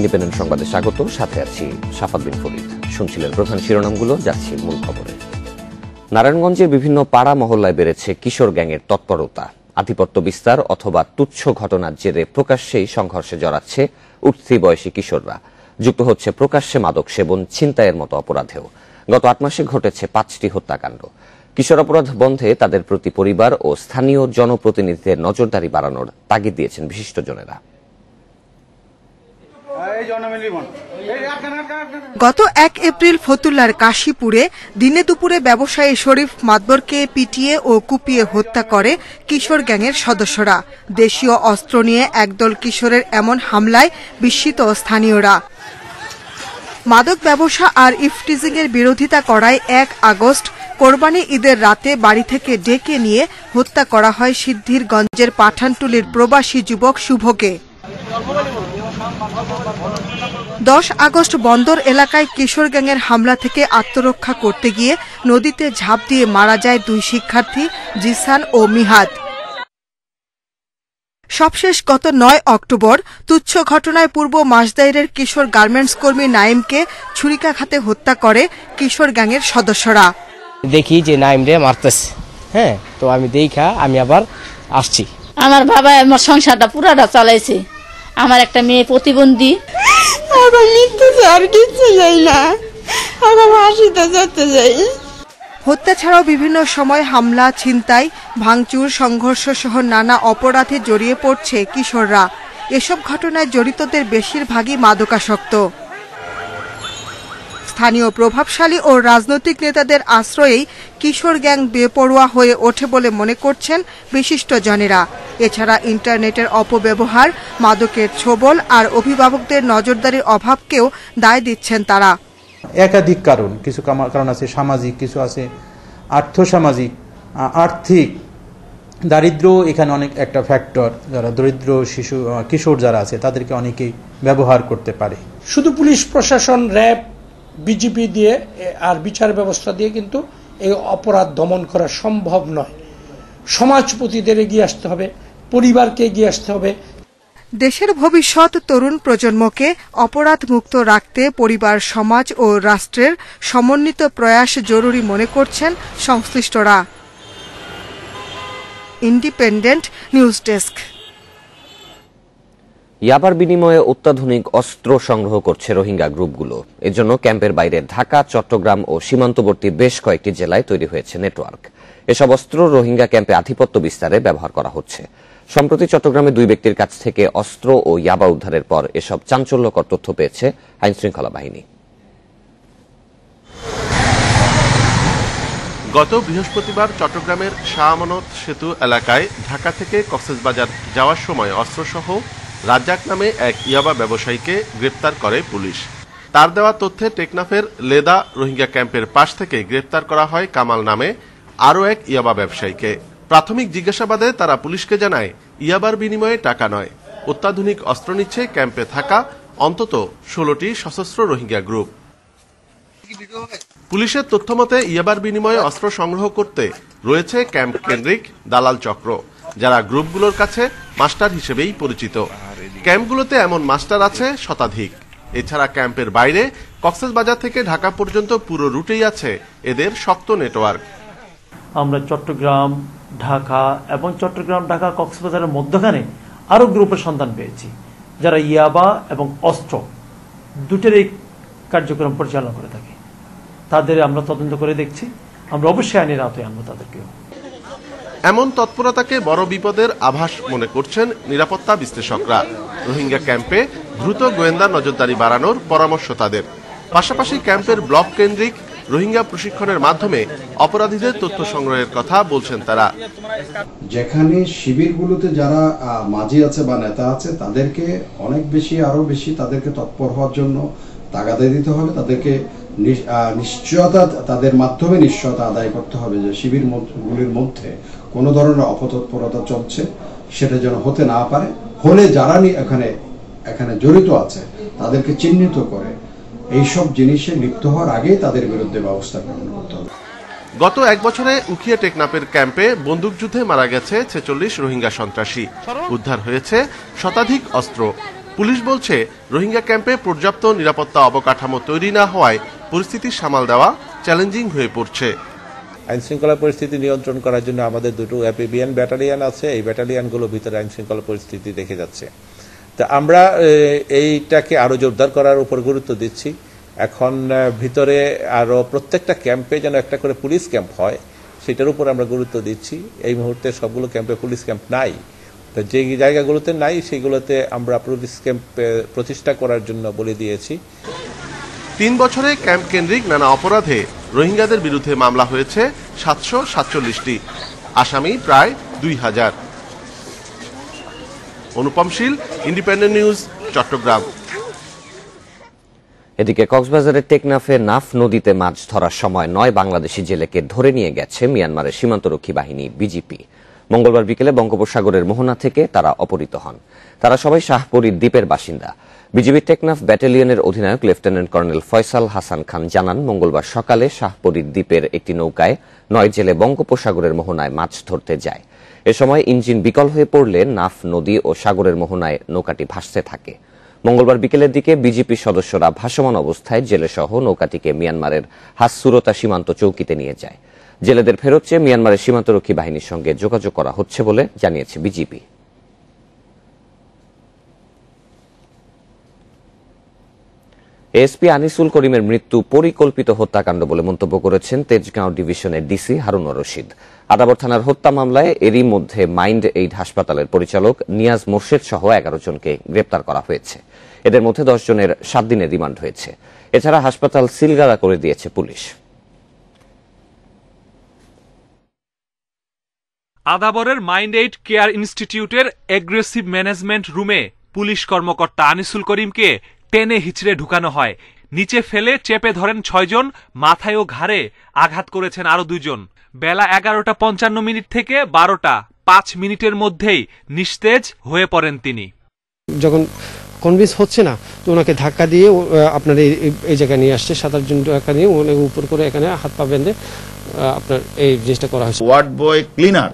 Independent সংবাদে স্বাগত। সাথে আছি শাফাত বিন ফরিদ। শুনছিলেন প্রধান শিরোনামগুলো, যাচ্ছি মূল খবরে। নারায়ণগঞ্জের বিভিন্ন পাড়া মহল্লায় বেড়েছে কিশোর গ্যাংয়ের তৎপরতা। আধিপত্য বিস্তার অথবা তুচ্ছ ঘটনার জেরে প্রকাশ্যেই সংঘর্ষে জড়াচ্ছে উঠতি বয়সী কিশোররা। যুক্ত হচ্ছে প্রকাশ্যে মাদক সেবন, ছিনতাইয়ের মতো অপরাধেও। গত 8 মাসে ঘটেছে 5টি হত্যাকাণ্ড। কিশোর অপরাধ বন্ধে তাদের প্রতি পরিবার ও স্থানীয় জনপ্রতিনিধিদের নজরদারি বাড়ানোর তাগিদ দিয়েছেন বিশিষ্টজনেরা। গত 1 এপ্রিল ফতুল্লার কাশীপুরে দিনে দুপুরে ব্যবসায়ী শরীফ মাতবরকে পিটিয়ে ও কুপিয়ে হত্যা করে কিশোর গ্যাংয়ের সদস্যরা। দেশীয় অস্ত্র নিয়ে একদল কিশোরের এমন হামলায় বিস্মিত স্থানীয়রা। মাদক ব্যবসা আর ইফটিজিং এর বিরোধিতা করায় 1 আগস্ট কোরবানি ঈদের রাতে বাড়ি থেকে ডেকে নিয়ে হত্যা করা হয় সিদ্ধিরগঞ্জের পাঠানটুলির প্রবাসী যুবক শুভকে। 10 আগস্ট বন্দর এলাকায় কিশোর গ্যাংয়ের হামলা থেকে আত্মরক্ষা করতে গিয়ে নদীতে ঝাঁপ দিয়ে মারা যায় 2 শিক্ষার্থী জিসান ও মিহাদ। সবশেষ গত 9 অক্টোবর তুচ্ছ ঘটনায় পূর্ব মাসদাইরের কিশোর গার্মেন্টস কর্মী নাইমকে ছুরিকাঘাতে হত্যা করে কিশোর গ্যাংয়ের সদস্যরা। দেখি যে নাইম রে মারতেছে, তো আমি আমি আবার আসছি। আমার বাবা আমার সংসারটা পুরাটা চালাইছে। আমার একটা মেয়ে প্রতিবন্ধী, আর কিছু যাই না, হাসিতে যেতে যাই। হত্যা ছাড়াও বিভিন্ন সময় হামলা, ছিনতাই, ভাঙচুর, সংঘর্ষ সহ নানা অপরাধে জড়িয়ে পড়ছে কিশোররা। এসব ঘটনায় জড়িতদের বেশিরভাগই মাদকাসক্ত। স্থানীয় প্রভাবশালী ও রাজনৈতিক নেতাদের আশ্রয়েই কিশোর গ্যাং বেপরোয়া হয়ে ওঠে বলে মনে করছেন বিশিষ্টজনেরা। এছাড়া ইন্টারনেটের অপব্যবহার, মাদকের ছোবল আর অভিভাবকদের নজরদারির অভাবকেও দায় দিচ্ছেন তারা। একাধিক কারণ, কিছু কারণ আছে সামাজিক, কিছু আছে আর্থসামাজিক, আর্থিক দারিদ্র্য এখানে অনেক একটা ফ্যাক্টর। যারা দরিদ্র শিশু কিশোর যারা আছে তাদেরকে অনেকেই ব্যবহার করতে পারে। শুধু পুলিশ প্রশাসন, র্যাব, বিজিবি দিয়ে আর বিচার ব্যবস্থা দিয়ে কিন্তু এই অপরাধ দমন করা সম্ভব নয়। সমাজপতিদের এগিয়ে আসতে হবে, পরিবারকে এগিয়ে আসতে হবে। দেশের ভবিষ্যৎ তরুণ প্রজন্মকে অপরাধ মুক্ত রাখতে পরিবার, সমাজ ও রাষ্ট্রের সমন্বিত প্রয়াস জরুরি মনে করছেন সংশ্লিষ্টরা। Independent news desk. ইয়াবার বিনিময়ে অত্যাধুনিক অস্ত্র সংগ্রহ করছে রোহিঙ্গা গ্রুপগুলো। এজন্য ক্যাম্পের বাইরে ঢাকা, চট্টগ্রাম ও সীমান্তবর্তী বেশ কয়েকটি জেলায় তৈরি হয়েছে নেটওয়ার্ক। এসব অস্ত্র রোহিঙ্গা ক্যাম্পে আধিপত্য বিস্তারে ব্যবহার করা হচ্ছে। সম্প্রতি চট্টগ্রামে 2 ব্যক্তির কাছ থেকে অস্ত্র ও ইয়াবা উদ্ধারের পর এসব চাঞ্চল্যকর তথ্য পেয়েছে আইনশৃঙ্খলা বাহিনী। গত বৃহস্পতিবার চট্টগ্রামের শাহ আমানত সেতু এলাকায় ঢাকা থেকে কক্সবাজার যাওয়ার সময় অস্ত্রসহ রাজ্জাক নামে এক ইয়াবা ব্যবসায়ীকে গ্রেপ্তার করে পুলিশ। তার দেওয়া তথ্যে টেকনাফের লেদা রোহিঙ্গা ক্যাম্পের পাশ থেকে গ্রেপ্তার করা হয় কামাল নামে আরও এক ইয়াবা ব্যবসায়ীকে। প্রাথমিক জিজ্ঞাসাবাদে তারা পুলিশকে জানায় ইয়াবার বিনিময়ে টাকা নয়, অত্যাধুনিক অস্ত্র নিচ্ছে ক্যাম্পে থাকা অন্তত 16টি সশস্ত্র রোহিঙ্গা গ্রুপ। পুলিশের তথ্যমতে ইয়াবার বিনিময়ে অস্ত্র সংগ্রহ করতে রয়েছে ক্যাম্প কেন্দ্রিক দালাল চক্র, যারা গ্রুপগুলোর কাছে মাস্টার হিসেবেই পরিচিত। ক্যাম্পগুলোতে এমন মাস্টার আছে শতাধিক। এছাড়া ক্যাম্পের বাইরে কক্সবাজার থেকে ঢাকা পর্যন্ত পুরো রুটেই আছে এদের শক্ত নেটওয়ার্ক। আমরা চট্টগ্রাম, ঢাকা এবং চট্টগ্রাম ঢাকা কক্সবাজারের মধ্যখানে আরো গ্রুপের সন্ধান পেয়েছি, যারা ইয়াবা এবং অস্ত্র দুটোরই কার্যক্রম পরিচালনা করে থাকে। তাদের আমরা তদন্ত করে দেখছি, আমরা অবশ্যই আইনের আওতায় আনবো তাদেরকেও। এমন তৎপরতাকে বড় বিপদের আভাস মনে করছেন নিরাপত্তা বিশ্লেষকরা। রোহিঙ্গা ক্যাম্পে দ্রুত গোয়েন্দা নজরদারি বাড়ানোর পরামর্শ তাদের। পাশাপাশি ক্যাম্পের ব্লক কেন্দ্রিক রোহিঙ্গা প্রশিক্ষণের মাধ্যমে অপরাধীদের তথ্য সংগ্রহের কথা বলছেন তারা। যেখানে শিবিরগুলোতে যারা মাঝি আছে বা নেতা আছে তাদেরকে অনেক বেশি, আরো বেশি তাদেরকে তৎপর হওয়ার জন্য তাগাদা দিতে হবে। তাদেরকে নিশ্চয়তা, তাদের মাধ্যমে নিশ্চয়তা আদায় করতে হবে যে শিবিরগুলির মধ্যে কোনো ধরনের অপতৎপরতা চলছে, সেটা যেন হতে না পারে। হলে যারা এখানে জড়িত আছে তাদেরকে চিহ্নিত করে এইসব জিনিসে লিপ্ত হওয়ার আগে তাদের বিরুদ্ধে ব্যবস্থা গ্রহণ করতে হবে। গত 1 বছরে উখিয়া টেকনাফের ক্যাম্পে বন্দুকযুদ্ধে মারা গেছে 46 রোহিঙ্গা সন্ত্রাসী। উদ্ধার হয়েছে শতাধিক অস্ত্র। পুলিশ বলছে রোহিঙ্গা ক্যাম্পে পর্যাপ্ত নিরাপত্তা অবকাঠামো তৈরি না হওয়ায় পরিস্থিতি সামাল দেওয়া চ্যালেঞ্জিং হয়ে পড়ছে। আইন শৃঙ্খলা পরিস্থিতি নিয়ন্ত্রণ করার জন্য আমাদের দুটো অ্যাম্ফিবিয়ান ব্যাটালিয়ন আছে। এই ব্যাটালিয়নগুলোর ভিতরে আইন শৃঙ্খলা পরিস্থিতি দেখে যাচ্ছে। তা আমরা এইটাকে আরো জোরদার করার উপর গুরুত্ব দিচ্ছি। এখন ভিতরে আরো প্রত্যেকটা ক্যাম্পে যেন একটা করে পুলিশ ক্যাম্প হয়, সেটার উপর আমরা গুরুত্ব দিচ্ছি। এই মুহূর্তে সবগুলো ক্যাম্পে পুলিশ ক্যাম্প নাই। তো যে জায়গাগুলোতে নাই সেগুলোতে আমরা পুলিশ ক্যাম্প প্রতিষ্ঠা করার জন্য বলে দিয়েছি। 3 বছরে ক্যাম্প কেন্দ্রিক নানা অপরাধে রোহিঙ্গাদের বিরুদ্ধে মামলা হয়েছে 747টি, আসামি প্রায় 2000। অনুপম শীল, ইন্ডিপেন্ডেন্ট নিউজ, চট্টগ্রাম। এদিকে কক্সবাজারের টেকনাফে নাফ নদীতে মাছ ধরার সময় 9 বাংলাদেশি জেলেকে ধরে নিয়ে গেছে মিয়ানমারের সীমান্তরক্ষী বাহিনী বিজিপি। মঙ্গলবার বিকেলে বঙ্গোপসাগরের মোহনা থেকে তারা অপহৃত হন। তারা সবাই শাহপরী দ্বীপের বাসিন্দা। বিজিবি টেকনাফ ব্যাটালিয়নের অধিনায়ক লেফটেন্যান্ট কর্নেল ফয়সাল হাসান খান জানান, মঙ্গলবার সকালে শাহপরী দ্বীপের একটি নৌকায় 9 জেলে বঙ্গোপসাগরের মোহনায় মাছ ধরতে যায়। এ সময় ইঞ্জিন বিকল হয়ে পড়লে নাফ নদী ও সাগরের মোহনায় নৌকাটি ভাসতে থাকে। মঙ্গলবার বিকেলের দিকে বিজিপি সদস্যরা ভাসমান অবস্থায় জেলেসহ নৌকাটিকে মিয়ানমারের হাসসুরতা সীমান্ত চৌকিতে নিয়ে যায়। জেলেদের ফেরত চেয়ে মিয়ানমারের সীমান্তরক্ষী বাহিনীর সঙ্গে যোগাযোগ করা হচ্ছে বলে জানিয়েছে বিজিবি। এসপি আনিসুল করিমের মৃত্যু পরিকল্পিত হত্যাকাণ্ড বলে মন্তব্য করেছেন তেজগাঁও ডিভিশনের ডিসি হারুনুর রশিদ। আদাবর থানার হত্যা মামলায় এরই মধ্যে মাইন্ড এইড হাসপাতালের পরিচালক নিয়াজ মোর্শেদ সহ 11 জনকে গ্রেপ্তার করা হয়েছে। এদের মধ্যে 10 জনের 7 দিনের রিমান্ড হয়েছে। এছাড়া হাসপাতাল সিলগালা করে দিয়েছে পুলিশ। আদাবরের মাইন্ড এইড কেয়ার ইনস্টিটিউটের এগ্রেসিভ ম্যানেজমেন্ট রুমে পুলিশ কর্মকর্তা আনিসুল করিমকে টেনে হিচড়ে ঢুকানো হয়। নিচে ফেলে চেপে ধরেন 6 জন, মাথায় ও ঘাড়ে আঘাত করেছেন আরো 2 জন। বেলা 11:55 থেকে 12:05 মধ্যেই নিস্তেজ হয়ে পড়েন তিনি। যখন কনভিন্স হচ্ছে না, তো ওনাকে ধাক্কা দিয়ে আপনার এই জায়গায় নিয়ে আসছে। 7-8 জন ধাক্কা দিয়ে ওনাকে উপর করে এখানে হাত পা বেঁধে আপনার এই জিনিসটা করা হয়েছে। ওয়ার্ড বয়, ক্লিনার,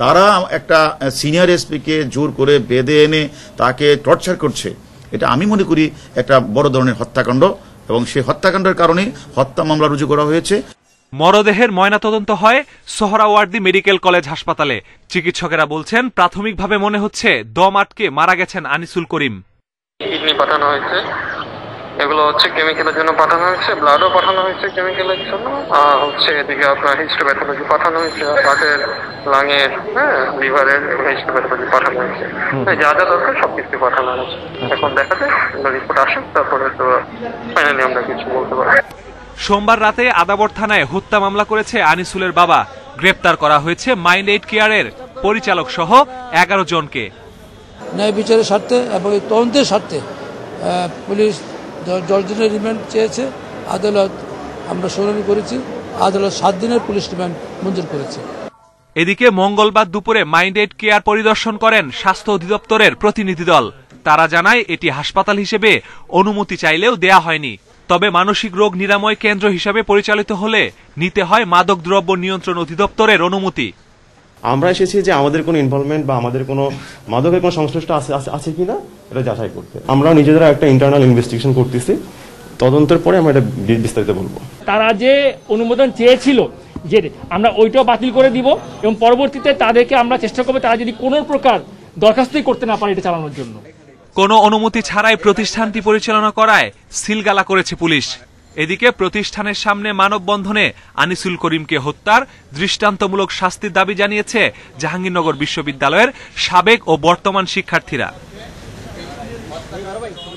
তারা একটা সিনিয়র এসপি কে জোর করে বেঁধে এনে তাকে টর্চার করছে। এটা আমি মনে করি একটা বড় ধরনের হত্যাকাণ্ড, এবং সেই হত্যাকাণ্ডের কারণে হত্যা মামলা রুজু করা হয়েছে। মরদেহের ময়নাতদন্ত হয় সোহরাওয়ার্দী মেডিকেল কলেজ হাসপাতালে। চিকিৎসকেরা বলছেন, প্রাথমিকভাবে মনে হচ্ছে দম আটকে মারা গেছেন আনিসুল করিম। কিডনি পাঠানো হয়েছে, এগুলো হচ্ছে কেমিক্যালের জন্য পাঠানো হয়েছে, ব্লাডও পাঠানো হয়েছে কেমিক্যালের জন্য, আর হচ্ছে এদিকে আপনার হিস্টোপ্যাথোলজি পাঠানো হয়েছে, হার্টের, লাঙের, লিভারের হিস্টোপ্যাথোলজি পাঠানো হয়েছে। যা যা দরকার সবকিছু পাঠানো হয়েছে। এখন দেখা যায় রিপোর্ট আসুক, তারপরে তো ফাইনালি আমরা কিছু বলতে পারবো। সোমবার রাতে আদাবর থানায় হত্যা মামলা করেছে আনিসুলের বাবা। গ্রেপ্তার করা হয়েছে মাইন্ড এইড কেয়ারের পরিচালক সহ 11 জনকে। ন্যায় বিচারের স্বার্থে এবং তদন্তের স্বার্থে পুলিশ 10 দিনের রিমান্ড চেয়েছে। আদালত আমরা শুনানি করেছি, আদালত 7 দিনের পুলিশ রিমান্ড মঞ্জুর করেছে। এদিকে মঙ্গলবার দুপুরে মাইন্ড এইড কেয়ার পরিদর্শন করেন স্বাস্থ্য অধিদপ্তরের প্রতিনিধি দল। তারা জানায়, এটি হাসপাতাল হিসেবে অনুমতি চাইলেও দেয়া হয়নি। তবে মানসিক রোগ নিরাময় কেন্দ্র হিসাবে পরিচালিত হলে নিতে হয় মাদক দ্রব্য নিয়ন্ত্রণ অধিদপ্তরের অনুমতি। আমরা এসেছি যে আমাদের কোনো ইনভলভমেন্ট বা আমাদের কোনো মাদকের কোনো সংশ্লিষ্ট আছে কিনা এটা যাচাই করতে। আমরা নিজেরা একটা ইন্টারনাল ইনভেস্টিগেশন করতেছি, তদন্তের পরে আমরা এটা বিস্তারিত বলবো। তারা যে অনুমোদন চেয়েছিল যে আমরা ওইটাও বাতিল করে দিব, এবং পরবর্তীতে তাদেরকে আমরা চেষ্টা করবো তারা যদি কোনো প্রকার দরখাস্তই করতে না পারে এটা চালানোর জন্য। কোনো অনুমতি ছাড়াই প্রতিষ্ঠানটি পরিচালনা করায় সিলগালা করেছে পুলিশ। এদিকে প্রতিষ্ঠানের সামনে মানববন্ধনে আনিসুল করিমকে হত্যার দৃষ্টান্তমূলক শাস্তির দাবি জানিয়েছে জাহাঙ্গীরনগর বিশ্ববিদ্যালয়ের সাবেক ও বর্তমান শিক্ষার্থীরা।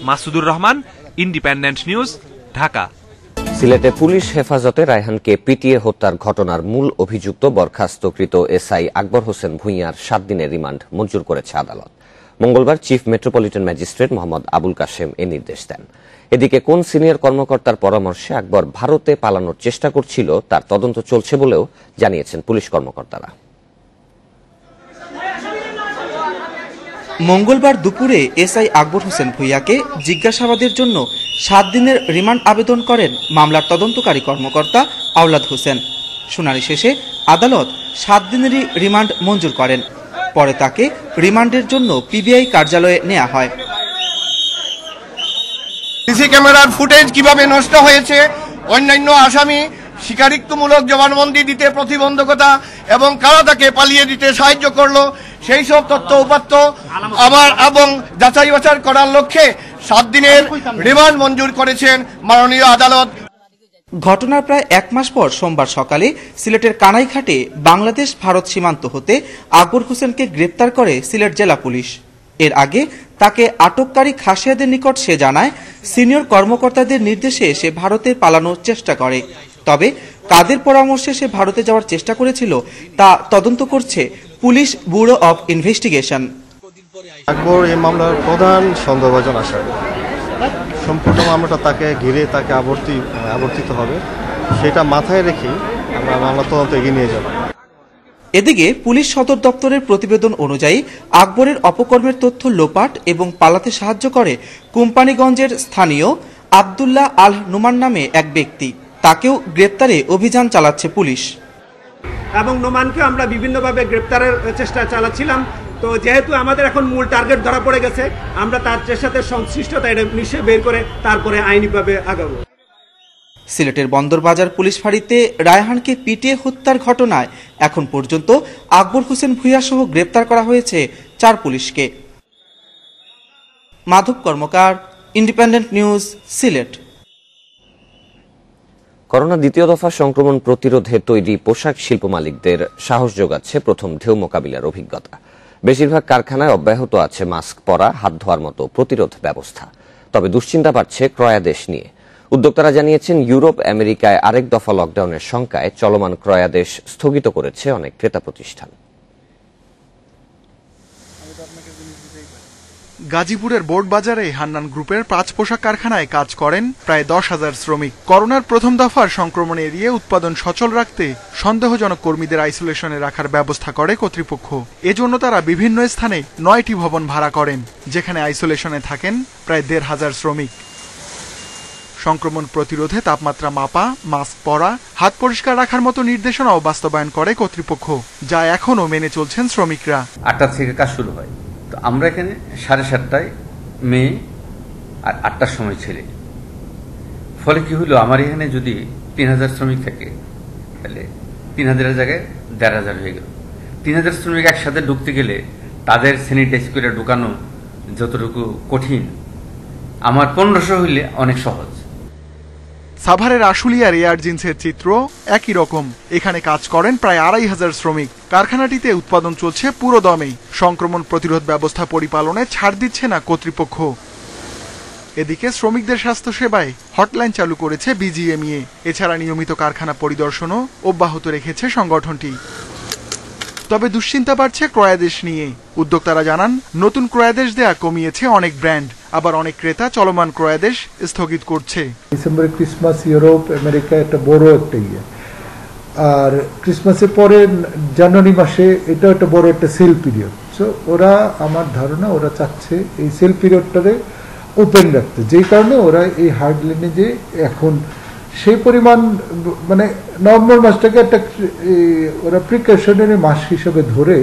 Masudur Rahman, independent news, Dhaka. সিলেটে পুলিশ হেফাজতে রায়হানকে পিটিয়ে হত্যার ঘটনার মূল অভিযুক্ত বরখাস্তকৃত এসআই আকবর হোসেন ভূঁইয়ার 7 দিনের রিমান্ড মঞ্জুর করেছে আদালত। মঙ্গলবার chief metropolitan magistrate Mohammad Abul Kashem এ নির্দেশ দেন। এদিকে কোন সিনিয়র কর্মকর্তার পরামর্শে আকবর ভারতে পালানোর চেষ্টা করছিল তার তদন্ত চলছে বলেও জানিয়েছেন পুলিশ কর্মকর্তারা। মঙ্গলবার দুপুরে এসআই আকবর হোসেন ভূঁইয়াকে জিজ্ঞাসাবাদের জন্য 7 দিনের রিমান্ড আবেদন করেন মামলার তদন্তকারী কর্মকর্তা আওলাদ হোসেন। শুনানি শেষে আদালত 7 দিনেরই রিমান্ড মঞ্জুর করেন। পরে তাকে রিমান্ডের জন্য পিবিআই কার্যালয়ে নেওয়া হয়। সিসি ক্যামেরার ফুটেজ কিভাবে নষ্ট হয়েছে, অন্যান্য আসামি স্বীকারোক্তিমূলক জবানবন্দি দিতে প্রতিবন্ধকতা এবং কারা তাকে পালিয়ে দিতে সাহায্য করলো, সেই সব তথ্য উপাত্ত এবং যাচাই বাছাই করার লক্ষ্যে 7 দিনের রিমান্ড মঞ্জুর করেছেন মাননীয় আদালত। ঘটনার প্রায় 1 মাস পর সোমবার সকালে সিলেটের কানাইঘাটে বাংলাদেশ ভারত সীমান্ত হতে আকবর হোসেনকে গ্রেপ্তার করে সিলেট জেলা পুলিশ। এর আগে তাকে আটককারী খাসিয়াদের নিকট সে জানায় সিনিয়র কর্মকর্তাদের নির্দেশে সে ভারতে পালানোর চেষ্টা করে। তবে কাদের পরামর্শে সে ভারতে যাওয়ার চেষ্টা করেছিল তা তদন্ত করছে পুলিশ ব্যুরো অব ইনভেস্টিগেশন। আকবর এই মামলার প্রধান সন্দেহভাজন আসামি। সম্পূর্ণ মামলাটা তাকে ঘিরে তাকে আবর্তিত হবে, সেটা মাথায় রেখে আমরা মামলা তদন্ত এগিয়ে নিয়ে যাব। এদিকে পুলিশ সদর দপ্তরের প্রতিবেদন অনুযায়ী আকবরের অপকর্মের তথ্য লোপাট এবং পালাতে সাহায্য করে কোম্পানিগঞ্জের স্থানীয় আব্দুল্লাহ আল নুমান নামে এক ব্যক্তি। তাকেও গ্রেপ্তারে অভিযান চালাচ্ছে পুলিশ। এবং নোমানকে আমরা বিভিন্নভাবে গ্রেপ্তারের চেষ্টা চালাচ্ছিলাম। তো যেহেতু আমাদের এখন মূল টার্গেট ধরা পড়ে গেছে, আমরা তার সাথে সংশ্লিষ্টতা এটা নিশ্চয়ই বের করে তারপরে আইনিভাবে আগাবো। সিলেটের বন্দরবাজার পুলিশ ফাঁড়িতে রায়হানকে পিটিয়ে হত্যার ঘটনায় এখন পর্যন্ত আকবর হোসেন ভূঁইয়া সহ গ্রেপ্তার করা হয়েছে 4 পুলিশকে। মাধব কর্মকার, ইন্ডিপেন্ডেন্ট নিউজ, সিলেট। করোনা দ্বিতীয় দফা সংক্রমণ প্রতিরোধে তৈরি পোশাক শিল্প মালিকদের সাহস যোগাচ্ছে প্রথম ঢেউ মোকাবিলার অভিজ্ঞতা। বেশিরভাগ কারখানায় অব্যাহত আছে মাস্ক পরা, হাত ধোয়ার মতো প্রতিরোধ ব্যবস্থা। তবে দুশ্চিন্তা বাড়ছে ক্রয়াদেশ নিয়ে। উদ্যোক্তারা জানিয়েছেন ইউরোপ, আমেরিকায় আরেক দফা লকডাউনের শঙ্কায় চলমান ক্রয়াদেশ স্থগিত করেছে অনেক ক্রেতা প্রতিষ্ঠান। গাজীপুরের বোর্ড বাজারে হান্নান গ্রুপের 5 পোশাক কারখানায় কাজ করেন প্রায় 10,000 শ্রমিক। করোনার প্রথম দফার সংক্রমণ এড়িয়ে উৎপাদন সচল রাখতে সন্দেহজনক কর্মীদের আইসোলেশনে রাখার ব্যবস্থা করে কর্তৃপক্ষ। এজন্য তারা বিভিন্ন স্থানে 9টি ভবন ভাড়া করেন, যেখানে আইসোলেশনে থাকেন প্রায় 1,500 শ্রমিক। সংক্রমণ প্রতিরোধে তাপমাত্রা মাপা, মাস্ক পরা, হাত পরিষ্কার রাখার মতো নির্দেশনাও বাস্তবায়ন করে কর্তৃপক্ষ, যা এখনও মেনে চলছেন শ্রমিকরা। 8টা থেকে কাজ শুরু হয়, তো আমরা এখানে 7:30টায় মেয়ে আর 8টার সময় ছেলে। ফলে কি হলো, আমার এখানে যদি 3,000 শ্রমিক থাকে তাহলে 3,000-এর জায়গায় 1,500 হয়ে গেল। 3,000 শ্রমিক একসাথে ঢুকতে গেলে তাদের স্যানিটাইজ করে ঢুকানো যতটুকু কঠিন, আমার 1500 হইলে অনেক সহজ। সাভারের আশুলিয়ার এয়ার জিন্সের চিত্র একই রকম। এখানে কাজ করেন প্রায় 2,500 শ্রমিক। কারখানাটিতে উৎপাদন চলছে পুরো দমে। সংক্রমণ প্রতিরোধ ব্যবস্থা পরিপালনে ছাড় দিচ্ছে না কর্তৃপক্ষ। এদিকে শ্রমিকদের স্বাস্থ্য সেবায় হটলাইন চালু করেছে বিজিএমইএ। এছাড়া নিয়মিত কারখানা পরিদর্শনও অব্যাহত রেখেছে সংগঠনটি। তবে দুশ্চিন্তা বাড়ছে ক্রয়াদেশ নিয়ে। উদ্যোক্তারা জানান, নতুন ক্রয়াদেশ দেয়া কমিয়েছে অনেক ব্র্যান্ড, আবার অনেক ক্রেতা চলমান ক্রয়াদেশ স্থগিত করছে। ডিসেম্বরে ক্রিসমাস, ইউরোপ, আমেরিকা একটা বড় একটা ইয়ে, আর ক্রিসমাসের পরে জানুয়ারি মাসে এটা একটা বড় একটা সেল পিরিয়ড। সো ওরা, আমার ধারণা ওরা চাচ্ছে এই সেল পিরিয়ডটারে ওপেন রাখতে, যেই কারণে ওরা এই হার্ড লাইনে যে এখন সেই পরিমাণ মানে নভেম্বর মাসটাকে একটা ওরা প্রিকশনারি মাস হিসেবে ধরে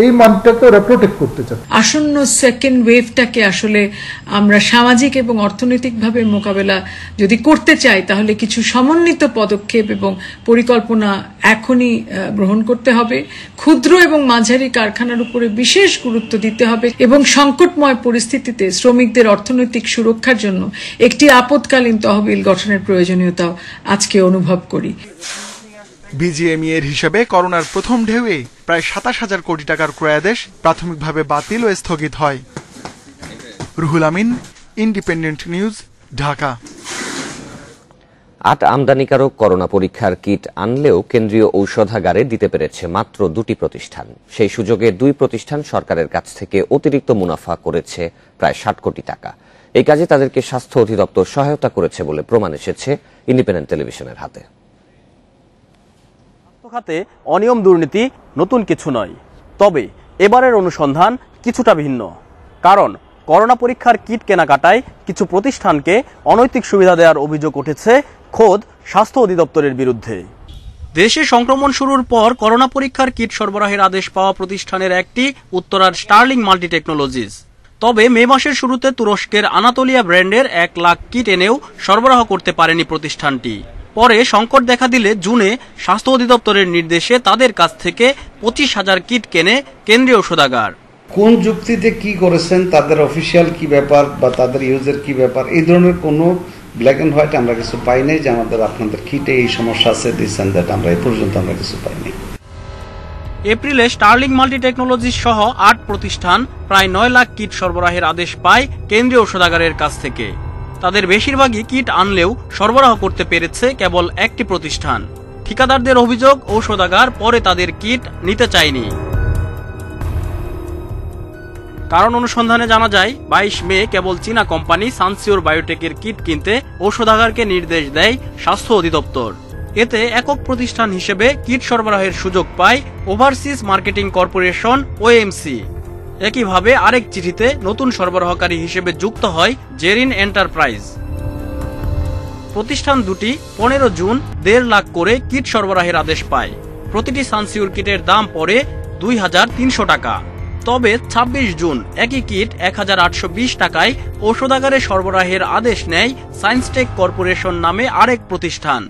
এই মানটাকে ওরা প্রোটেক্ট করতে চায়। আসন্ন সেকেন্ড ওয়েভটাকে আসলে আমরা সামাজিক এবং অর্থনৈতিকভাবে মোকাবেলা যদি করতে চাই, তাহলে কিছু সমন্বিত পদক্ষেপ এবং পরিকল্পনা এখনই গ্রহণ করতে হবে। ক্ষুদ্র এবং মাঝারি কারখানার উপরে বিশেষ গুরুত্ব দিতে হবে এবং সংকটময় পরিস্থিতিতে শ্রমিকদের অর্থনৈতিক সুরক্ষার জন্য একটি আপৎকালীন তহবিল গঠনের প্রয়োজনীয়তাও আজকে অনুভব করি। বিজিএমইএর হিসেবে করোনার প্রথম ঢেউয়ে প্রায় 27,000 কোটি টাকার ক্রয়াদেশ প্রাথমিকভাবে বাতিল ও স্থগিত হয়। Ruhul Amin, independent news, Dhaka. 8 আমদানিকারক corona পরীক্ষার কিট আনলেও কেন্দ্রীয় ঔষধাগারে দিতে পেরেছে মাত্র 2টি প্রতিষ্ঠান। সেই সুযোগে 2 প্রতিষ্ঠান সরকারের কাছ থেকে অতিরিক্ত মুনাফা করেছে প্রায় 60 কোটি টাকা। এই কাজে তাদেরকে স্বাস্থ্য অধিদপ্তর সহায়তা করেছে বলে প্রমাণ এসেছে ইন্ডিপেন্ডেন্ট টেলিভিশনের হাতে। খাতে অনিয়ম দুর্নীতি নতুন কিছু নয়, তবে এবারের অনুসন্ধান কিছুটা ভিন্ন। কারণ করোনা পরীক্ষার কিট কেনাকাটায় কিছু প্রতিষ্ঠানকে অনৈতিক সুবিধা দেওয়ার অভিযোগ উঠেছে খোদ স্বাস্থ্য অধিদপ্তরের বিরুদ্ধে। দেশে সংক্রমণ শুরুর পর করোনা পরীক্ষার কিট সরবরাহের আদেশ পাওয়া প্রতিষ্ঠানের একটি উত্তরার স্টার্লিং মাল্টি টেকনোলজিস। তবে মে মাসের শুরুতে তুরস্কের আনাতোলিয়া ব্র্যান্ডের 1 লাখ কিট এনেও সরবরাহ করতে পারেনি প্রতিষ্ঠানটি। পরে সংকট দেখা দিলে জুনে স্বাস্থ্য অধিদপ্তরের নির্দেশে তাদের কাছ থেকে 25,000 কিট কেনে কেন্দ্রীয় ঔষধাগার। কোন যুক্তিতে কি করেছেন, তাদের অফিসিয়াল কি ব্যাপার বা তাদের ইউজের কি ব্যাপার, এই ধরনের কোনো ব্ল্যাক এন্ড হোয়াইট আমরা কিছু পাই নাই যে আমাদের আপনাদের কিটে এই সমস্যা আছে দিস এন্ড দ্যাট, আমরা এই পর্যন্ত আমরা কিছু পাইনি। এপ্রিলে স্টার্লিং মাল্টি টেকনোলজিস সহ 8 প্রতিষ্ঠান প্রায় 9 লাখ কিট সরবরাহের আদেশ পায় কেন্দ্রীয় ঔষধাগারের কাছ থেকে। তাদের বেশিরভাগই কিট আনলেও সরবরাহ করতে পেরেছে কেবল একটি প্রতিষ্ঠান। ঠিকাদারদের অভিযোগ, ঔষধাগার পরে তাদের কিট নিতে চায়নি। কারণ অনুসন্ধানে জানা যায় 22 মে কেবল চীনা কোম্পানি সানসিওর বায়োটেকের কিট কিনতে ঔষধাগারকে নির্দেশ দেয় স্বাস্থ্য অধিদপ্তর। এতে একক প্রতিষ্ঠান হিসেবে কিট সরবরাহের সুযোগ পায় ওভারসিজ মার্কেটিং কর্পোরেশন ওএমসি। একইভাবে আরেক চিঠিতে নতুন সরবরাহকারী হিসেবে যুক্ত হয় জেরিন এন্টারপ্রাইজ। প্রতিষ্ঠান দুটি 15 জুন 1.5 লাখ করে কিট সরবরাহের আদেশ পায়। প্রতিটি সানসিওর কিটের দাম পড়ে 2,300 টাকা। তবে 26 জুন একই কিট 1,820 টাকায় ঔষধাগারে সরবরাহের আদেশ নেয় সায়েন্সটেক কর্পোরেশন নামে আরেক প্রতিষ্ঠান।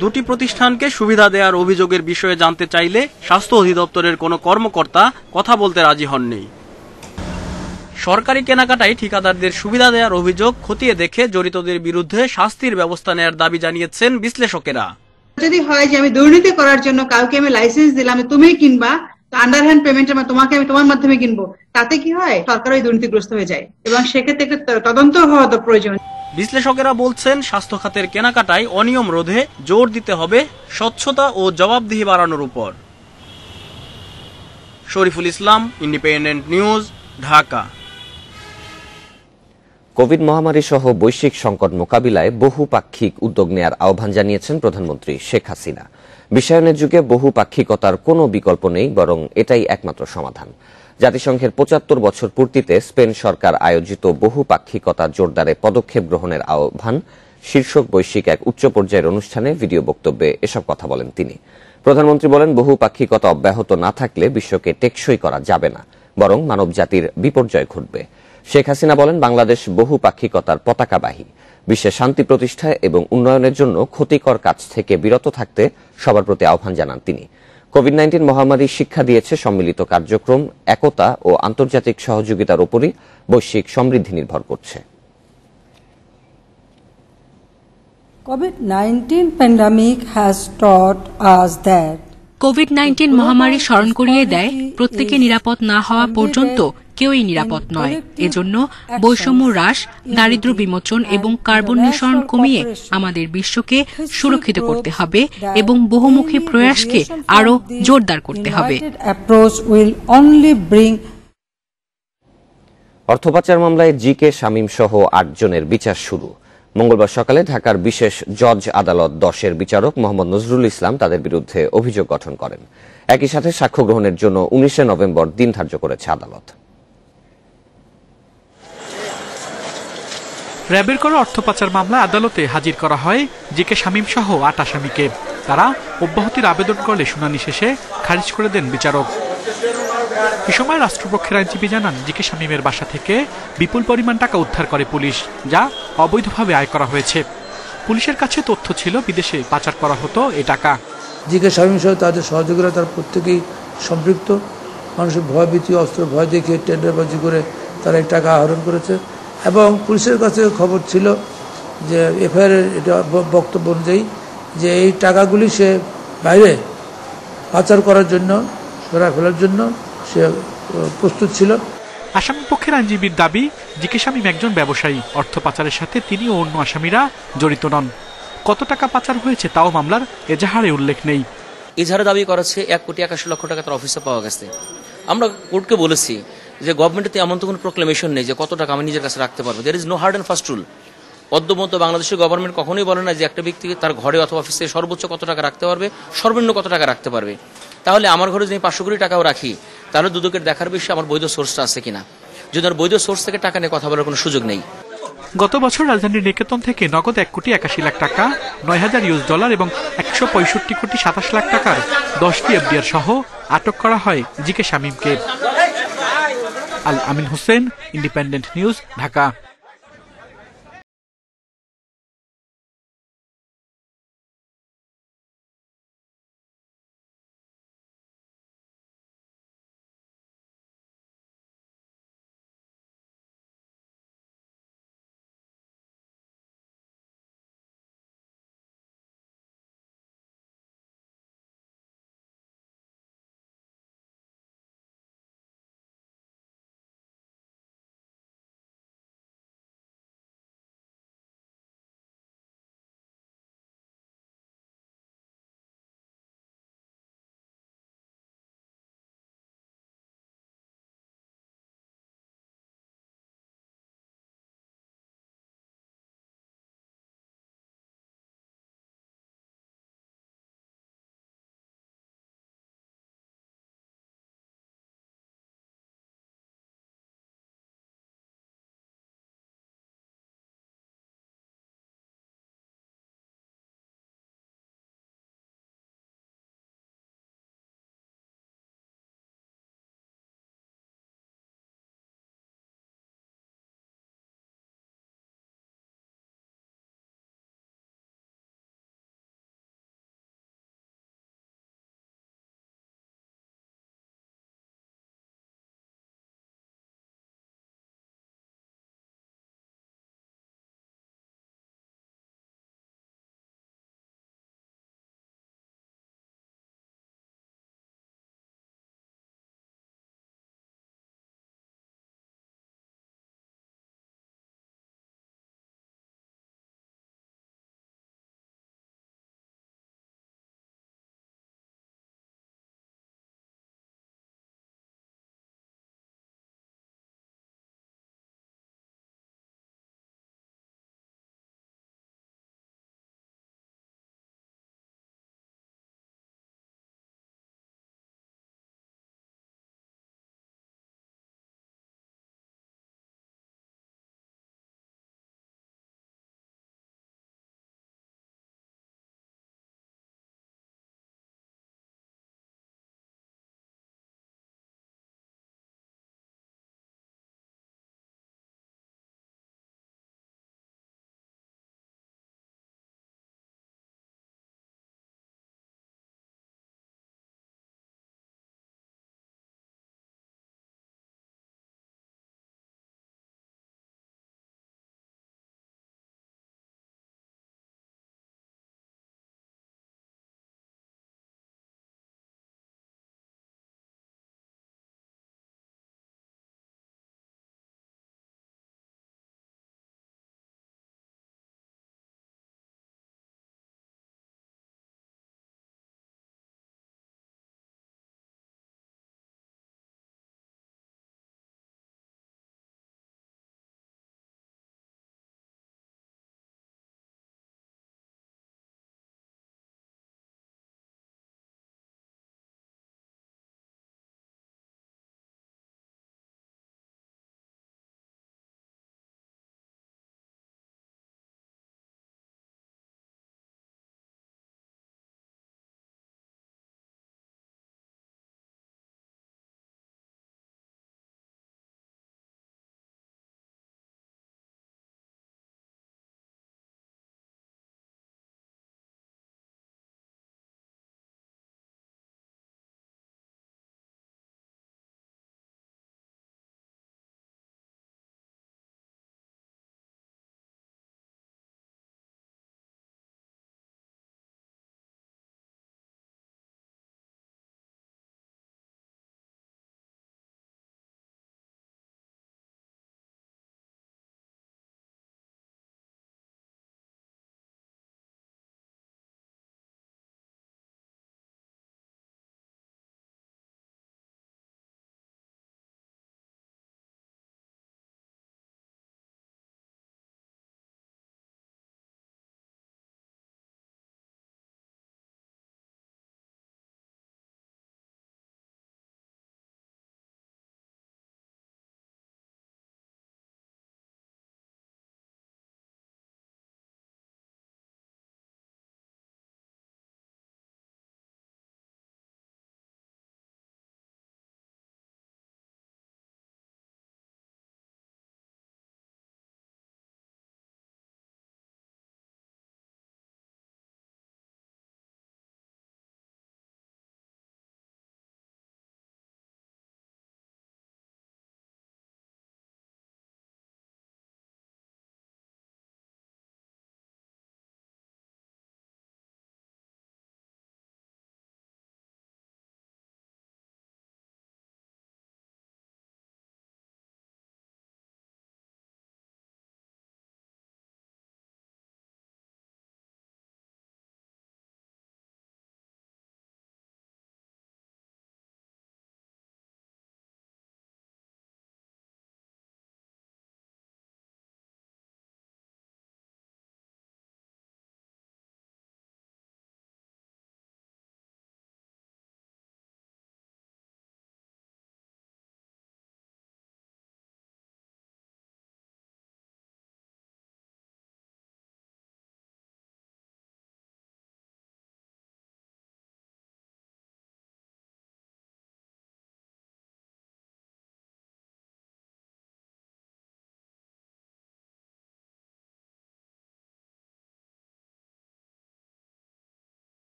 দুটি প্রতিষ্ঠানকে সুবিধা দেওয়ার অভিযোগের বিষয়ে জানতে চাইলে স্বাস্থ্য অধিদপ্তরের কোনো কর্মকর্তা কথা বলতে রাজি হননি। সরকারি কেনাকাটায় ঠিকাদারদের সুবিধা দেওয়ার অভিযোগ খতিয়ে দেখে জড়িতদের বিরুদ্ধে শাস্তির ব্যবস্থা নেওয়ার দাবি জানিয়েছেন বিশ্লেষকেরা। যদি হয় যে আমি দুর্নীতি করার জন্য কাউকে আমি লাইসেন্স দিলাম, তুমিই কিনবা, আন্ডারহ্যান্ড পেমেন্টে তোমাকে আমি তোমার মাধ্যমে কিনবো, তাতে কি হয় সরকার ওই দুর্নীতিগ্রস্ত হয়ে যায় এবং সেক্ষেত্রে একটা তদন্ত হওয়া তো প্রয়োজন। বিশ্লেষকেরা বলছেন স্বাস্থ্য খাতের কেনাকাটায় অনিয়ম রোধে জোর দিতে হবে স্বচ্ছতা ও জবাবদিহি বাড়ানোর উপর। Shariful Islam, independent news, Dhaka. Covid মহামারী সহ বৈশ্বিক সংকট মোকাবিলায় বহুপাক্ষিক উদ্যোগ নেয়ার আহ্বান জানিয়েছেন প্রধানমন্ত্রী শেখ হাসিনা। বিশ্বায়নের যুগে বহুপাক্ষিকতার কোনো বিকল্প নেই, বরং এটাই একমাত্র সমাধান। জাতিসংঘের 75 বছর পূর্তিতে স্পেন সরকার আয়োজিত বহুপাক্ষিকতা জোরদারে পদক্ষেপ গ্রহণের আহ্বান শীর্ষক বৈশ্বিক এক উচ্চ পর্যায়ের অনুষ্ঠানে ভিডিও বক্তব্যে এসব কথা বলেন তিনি। প্রধানমন্ত্রী বলেন, বহুপাক্ষিকতা অব্যাহত না থাকলে বিশ্বকে টেকসই করা যাবে না, বরং মানবজাতির বিপর্যয় ঘটবে। শেখ হাসিনা বলেন, বাংলাদেশ বহুপাক্ষিকতার পতাকাবাহী। বিশ্বে শান্তি প্রতিষ্ঠা এবং উন্নয়নের জন্য ক্ষতিকর কাজ থেকে বিরত থাকতে সবার প্রতি আহ্বান জানান তিনি। কোভিড-19 মহামারী শিক্ষা দিয়েছে সম্মিলিত কার্যক্রম, একতা ও আন্তর্জাতিক সহযোগিতার উপরই বৈশ্বিক সমৃদ্ধি নির্ভর করছে। COVID-19 pandemic has taught us that COVID-19 মহামারী স্মরণ করিয়ে দেয় প্রত্যেকে নিরাপদ না হওয়া পর্যন্ত কেউই নিরাপদ নয়। এজন্য বৈষম্য হ্রাস, দারিদ্র্য বিমোচন এবং কার্বন নিঃসরণ কমিয়ে আমাদের বিশ্বকে সুরক্ষিত করতে হবে এবং বহুমুখী প্রয়াসকে আরও জোরদার করতে হবে। অর্থপাচার মামলায় জি.কে. শামীম সহ 8 জনের বিচার শুরু। মঙ্গলবার সকালে ঢাকার বিশেষ জজ আদালত 10-এর বিচারক মোহাম্মদ নজরুল ইসলাম তাদের বিরুদ্ধে অভিযোগ গঠন করেন। একই সাথে সাক্ষ্য গ্রহণের জন্য 19 নভেম্বর দিন ধার্য করেছে আদালত। র্যাবের করা অর্থপাচার মামলায় আদালতে হাজির করা হয় জি.কে. শামীম সহ 8 আসামিকে। তারা অব্যাহতির আবেদন করলে শুনানি শেষে খারিজ করে দেন বিচারক। এ সময় রাষ্ট্রপক্ষের আইনজীবী জানান, জি.কে. শামীমের বাসা থেকে বিপুল পরিমাণ টাকা উদ্ধার করে পুলিশ, যা অবৈধভাবে আয় করা হয়েছে। পুলিশের কাছে তথ্য ছিল বিদেশে পাচার করা হতো এই টাকা। জি.কে. শামীম সহ তাদের সহযোগীরা তার প্রত্যেকেই সম্পৃক্ত। মানুষের ভয়ভীতি, অস্ত্র ভয় দেখিয়ে টেন্ডারবাজি করে তারা এই টাকা আহরণ করেছে এবং পুলিশের কাছে খবর ছিল যে এফআইআর এটা বক্তব্য অনুযায়ী যে এই টাকাগুলি সে বাইরে পাচার করার জন্য, সরাই ফেলার জন্য সে প্রস্তুত ছিল। আসামি পক্ষের আইনজীবীর দাবি, জি.কে. শামীম একজন ব্যবসায়ী। অর্থ পাচারের সাথে তিনি ও অন্য আসামিরা জড়িত নন। কত টাকা পাচার হয়েছে তাও মামলার এজাহারে উল্লেখ নেই। এজাহারে দাবি করেছে 1,81,00,000 টাকা তার অফিসে পাওয়া গেছে। আমরা কোর্টকে বলেছি যে গভর্নমেন্টে এমন তো কোনো প্রোক্লেমেশন নেই যে কত টাকা আমি নিজের কাছে রাখতে পারবো। There is no hard and fast rule. অদ্যমত বাংলাদেশের গভর্নমেন্ট কখনোই বলে না যে একটা ব্যক্তি তার ঘরে অথবা অফিসে সর্বোচ্চ কত টাকা রাখতে পারবে, সর্বনিম্ন কত টাকা রাখতে পারবে। তাহলে আমার ঘরে যদি 500 কোটি টাকাও রাখি, তাহলে দুদকের দেখার বিষয়ে আমার বৈধ সোর্সটা আছে কিনা। যদি আর বৈধ সোর্স থেকে টাকা নিয়ে কথা বলার কোনো সুযোগ নেই। গত বছর রাজধানীর নিকেতন থেকে নগদ 1,81,00,000 টাকা, $9,000 এবং 165,27,00,000 টাকার 10টি এফডিআর সহ আটক করা হয় জি.কে. শামীমকে। আল আমিন হোসেন, ইন্ডিপেন্ডেন্ট নিউজ, ঢাকা।